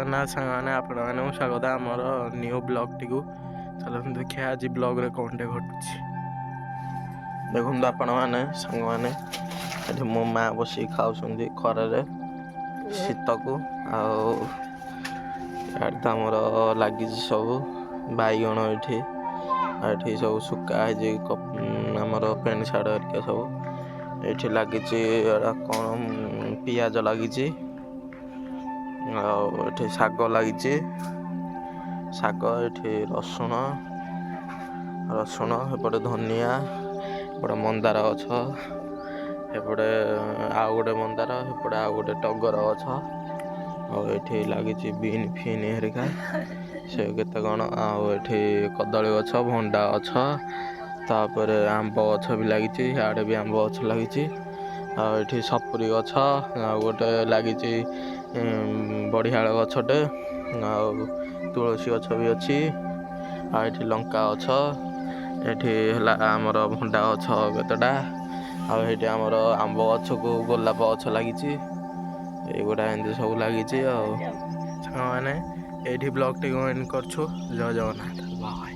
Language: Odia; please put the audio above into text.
ଜଗନ୍ନାଥ ସାଙ୍ଗମାନେ ଆପଣମାନଙ୍କୁ ସ୍ୱାଗତ ଆମର ନ୍ୟୁ ବ୍ଲଗ୍ଟିକୁ। ଚାଲନ୍ତୁ ଦେଖିବା ଆଜି ବ୍ଲଗ୍ରେ କ'ଣଟେ ଘଟୁଛି। ଦେଖନ୍ତୁ ଆପଣମାନେ ସାଙ୍ଗମାନେ, ଏଠି ମୋ ମା ବସିକି ଖାଉଛନ୍ତି ଖରାରେ ଶୀତକୁ। ଆଉ ଇଆଡ଼େ ତ ଆମର ଲାଗିଛି ସବୁ ବାଇଗଣ ଏଠି, ଆଉ ଏଠି ସବୁ ଶୁଖା ହେଇଛି ଆମର ପ୍ୟାଣ୍ଟ ସାର୍ଟ ହେରିକା ସବୁ। ଏଠି ଲାଗିଛି କ'ଣ ପିଆଜ ଲାଗିଛି, ଆଉ ଏଠି ଶାଗ ଲାଗିଛି, ଶାଗ ଏଠି ରସୁଣ, ଏପଟେ ଧନିଆ, ଏପଟେ ମନ୍ଦାର ଗଛ, ଏପଟେ ଆଉ ଗୋଟେ ମନ୍ଦାର, ଏପଟେ ଆଉ ଗୋଟେ ଟଗର ଗଛ, ଆଉ ଏଠି ଲାଗିଛି ବିନ୍ ଫିନ୍ ହେରିକା ସେ କେତେ କ'ଣ, ଆଉ ଏଠି କଦଳୀ ଗଛ, ଭଣ୍ଡା ଗଛ, ତାପରେ ଆମ୍ବ ଗଛ ବି ଲାଗିଛି, ଇଆଡ଼େ ବି ଆମ୍ବ ଗଛ ଲାଗିଛି, ଆଉ ଏଠି ସପୁରି ଗଛ, ଆଉ ଗୋଟେ ଲାଗିଛି ବଢ଼ିଆଳ ଗଛଟେ, ଆଉ ତୁଳସୀ ଗଛ ବି ଅଛି, ଆଉ ଏଠି ଲଙ୍କା ଗଛ, ଏଠି ହେଲା ଆମର ଭଣ୍ଡା ଗଛ କେତେଟା, ଆଉ ଏଇଠି ଆମର ଆମ୍ବ ଗଛକୁ ଗୋଲାପ ଗଛ ଲାଗିଛି। ଏଇଗୁଡ଼ା ଏମିତି ସବୁ ଲାଗିଛି। ଆଉ ସାଙ୍ଗମାନେ ଏଇଠି ବ୍ଲଗ୍ଟିକୁ ଏଣ୍ଡ କରୁଛୁ। ଜୟ ଜଗନ୍ନାଥ। ବାଏ।